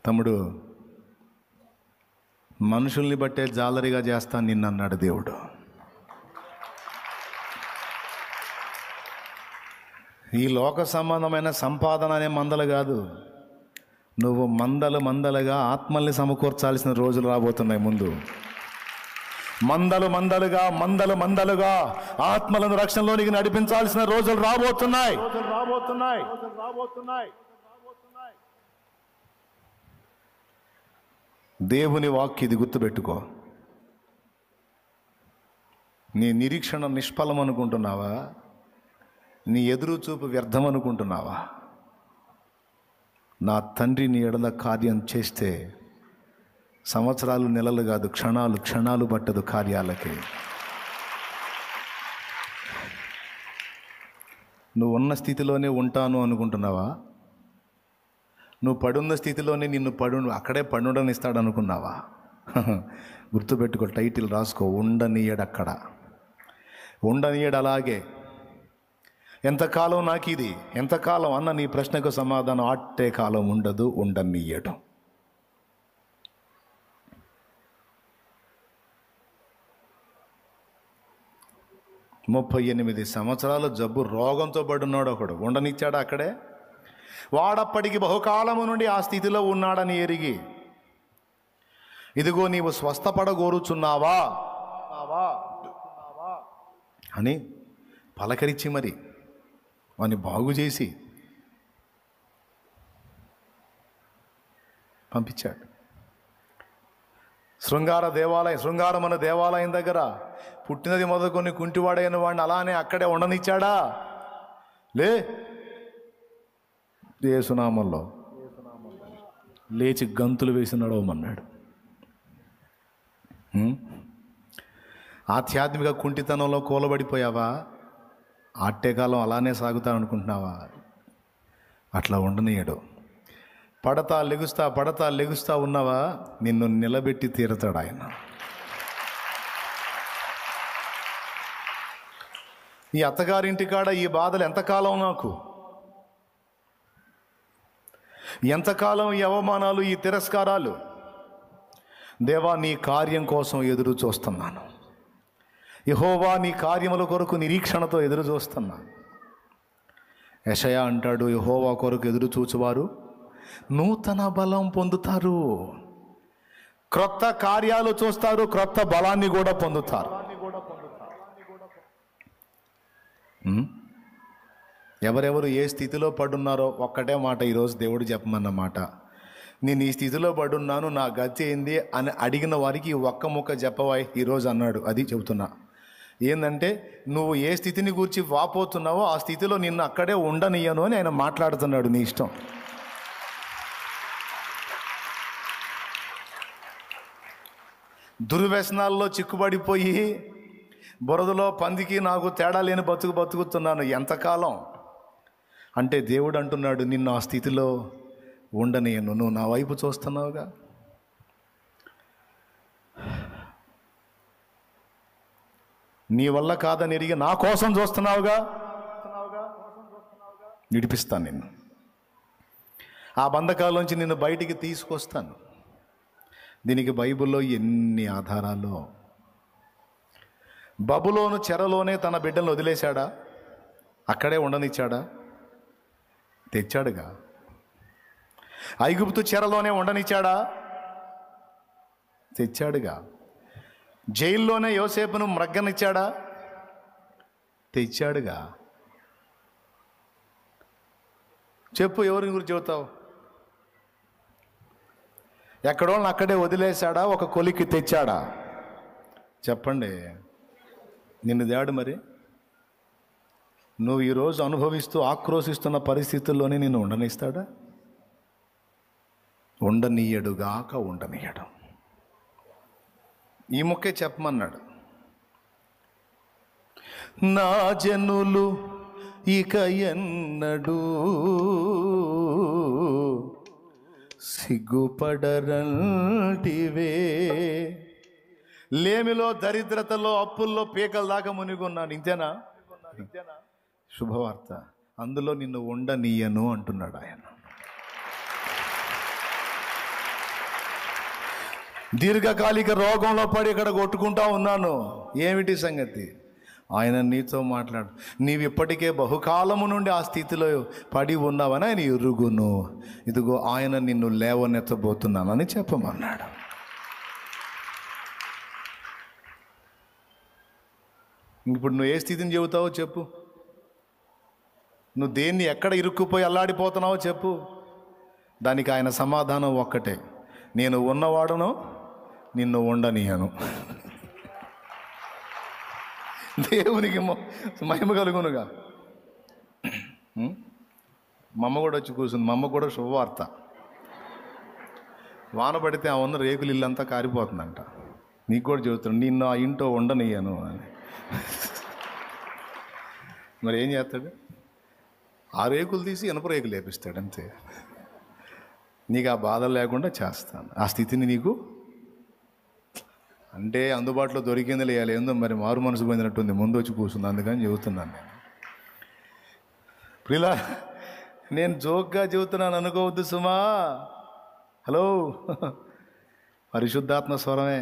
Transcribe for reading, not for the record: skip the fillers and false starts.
తమ్ముడు, మనుషుల్ని బట్టే జాలరిగా చేస్తాను నిన్ను అన్నాడు దేవుడు. ఈ లోక సంబంధమైన సంపాదన అనే మందలు కాదు, నువ్వు మందలుగా ఆత్మల్ని సమకూర్చాల్సిన రోజులు రాబోతున్నాయి. ముందు మందలుగా ఆత్మలను రక్షణలోనికి నడిపించాల్సిన రోజులు రాబోతున్నాయి. దేవుని వాక్యం ఇది గుర్తుపెట్టుకో. నీ నిరీక్షణ నిష్ఫలం అనుకుంటున్నావా? నీ ఎదురు చూపు వ్యర్థం అనుకుంటున్నావా? నా తండ్రి నీ ఎడల కార్యం చేస్తే సంవత్సరాలు, నెలలు కాదు, క్షణాలు పట్టదు కార్యాలకి. నువ్వు ఉన్న స్థితిలోనే ఉంటాను అనుకుంటున్నావా? నువ్వు పడున్న స్థితిలోనే నిన్ను అక్కడే పడుండనిస్తాడు అనుకున్నావా? గుర్తుపెట్టుకో, టైటిల్ రాసుకో, ఉండనీయడక్కడ, ఉండనీయడు. అలాగే ఎంతకాలం నాకు ఇది, ఎంతకాలం అన్న నీ ప్రశ్నకు సమాధానం అట్టే కాలం ఉండదు, ఉండనీయడు. ముప్పై 38 సంవత్సరాల జబ్బు రోగంతో పడున్నాడు ఒకడు, ఉండనిచ్చాడు అక్కడే. వాడప్పటికి బహుకాలము నుండి ఆ స్థితిలో ఉన్నాడని ఎరిగి, ఇదిగో నీవు స్వస్థపడగోరుచున్నావా అని పలకరించి మరి వాని బాగు చేసి పంపించాడు. శృంగారమన్న దేవాలయం దగ్గర పుట్టినది మొదలుకొని కుంటివాడైన వాడిని అలానే అక్కడే ఉండనిచ్చాడా? లే, యేసునామంలో లేచి గంతులు వేసి నడవమన్నాడు. ఆధ్యాత్మిక కుంటితనంలో కూలబడిపోయావా? ఆట్టేకాలం అలానే సాగుతా అనుకుంటున్నావా? అట్లా ఉండనీయడు. పడతా లెగుస్తా ఉన్నావా? నిన్ను నిలబెట్టి తీరుతాడు ఆయన. ఈ అత్తగారింటికాడ ఈ బాధలు ఎంతకాలం నాకు? ఎంతకాలం ఈ అవమానాలు, ఈ తిరస్కారాలు? దేవా, నీ కార్యం కోసం ఎదురు చూస్తున్నాను. యెహోవా, నీ కార్యముల కొరకు నిరీక్షణతో ఎదురు చూస్తున్నా. యెషయా అంటాడు, యెహోవా కొరకు ఎదురు చూచువారు నూతన బలం పొందుతారు. క్రొత్త కార్యాలు చూస్తారు, క్రొత్త బలాన్ని కూడా పొందుతారు. ఎవరెవరు ఏ స్థితిలో పడున్నారో ఒక్కటే మాట ఈరోజు దేవుడు చెప్పమన్న మాట. నేను ఈ స్థితిలో పడున్నాను, నా గతి ఏంది అని అడిగిన వారికి ఒక్క ముక్క చెప్పవా ఈరోజు అన్నాడు. అది చెబుతున్నా. ఏంటంటే, నువ్వు ఏ స్థితిని గురించి వాపోతున్నావో ఆ స్థితిలో నిన్ను అక్కడే ఉండనియను అని ఆయన మాట్లాడుతున్నాడు. నీ ఇష్టం. దుర్వ్యసనాల్లో చిక్కుబడిపోయి బురదలో పందికి నాకు తేడా లేని బతుకుతున్నాను. ఎంతకాలం అంటే దేవుడు అంటున్నాడు, నిన్ను ఆ స్థితిలో ఉండనియను. నువ్వు నా వైపు చూస్తున్నావుగా. నీ వల్ల కాదని ఎరిగి నా కోసం చూస్తున్నావుగా. విడిపిస్తాను నిన్ను. ఆ బంధకాల్లోంచి నిన్ను బయటికి తీసుకొస్తాను. దీనికి బైబిల్లో ఎన్ని ఆధారాలు. బబులోను చెరలోనే తన బిడ్డలను వదిలేశాడా? అక్కడే ఉండనిచ్చాడా? తెచ్చాడుగా. ఐగుప్తు చెరలోనే ఉండనిచ్చాడా? తెచ్చాడుగా. జైల్లోనే యోసేపును మ్రగ్గనిచ్చాడా? తెచ్చాడుగా. చెప్పు, ఎవరి గురించి చెబుతావు? ఎక్కడో అక్కడే వదిలేశాడా? ఒక కొలికి తెచ్చాడా? చెప్పండి. నిన్ను దేడు మరి. నువ్వు ఈరోజు అనుభవిస్తూ ఆక్రోశిస్తున్న పరిస్థితుల్లోనే నిన్ను ఉండనిస్తాడా? ఉండనీయడుగాక ఉండనీయడు. ఈ ముక్కే చెప్పమన్నాడు. నా జనులు ఇక ఎన్నడూ సిగ్గుపడరంటివే. లేమిలో, దరిద్రతలో, అప్పుల్లో పీకల దాకా మునిగున్నాను. ఇంతేనా? శుభవార్త. అందులో నిన్ను ఉండనీయను అంటున్నాడు ఆయన. దీర్ఘకాలిక రోగంలో పడి ఇక్కడ కొట్టుకుంటా ఉన్నాను. ఏమిటి సంగతి? ఆయన నీతో మాట్లాడు. నీవు ఇప్పటికే బహుకాలము నుండి ఆ స్థితిలో పడి ఉన్నావని ఆయన ఎరుగును. ఇదిగో ఆయన నిన్ను లేవనెత్తబోతున్నానని చెప్పమన్నాడు. ఇప్పుడు నువ్వు ఏ స్థితిని చెబుతావో చెప్పు. నువ్వు దేన్ని ఎక్కడ ఇరుక్కుపోయి అల్లాడిపోతున్నావో చెప్పు. దానికి ఆయన సమాధానం ఒక్కటే: నేను ఉన్నవాడను, నిన్ను ఉండనీయను. దేవునికి మహిమ కలుగునుగా. మా అమ్మ కూడా వచ్చి కూర్చుంది. మా అమ్మ కూడా శుభవార్త. వాన పడితే ఆ ఉన్న రేకులు ఇల్లంతా కారిపోతుందంట. నీకు కూడా చెబుతున్నాను, నిన్ను ఆ ఇంట్లో ఉండనీయను అని. మరి ఏం చేస్తాడు? ఆ రేకులు తీసి ఇనుప రేకులు వేపిస్తాడు అంతే. నీకు ఆ బాధ లేకుండా చేస్తాను. ఆ స్థితిని నీకు అంటే అందుబాటులో దొరికింది లేయాలి. ఏందో మరి మారు మనసు పొందినట్టుంది, ముందు వచ్చి కూర్చుంది, అందుకని చెబుతున్నాను నేను. ప్రిలా, నేను జోక్గా చెబుతున్నాను అనుకోవద్దు సుమా. హలో, పరిశుద్ధాత్మ స్వరమే.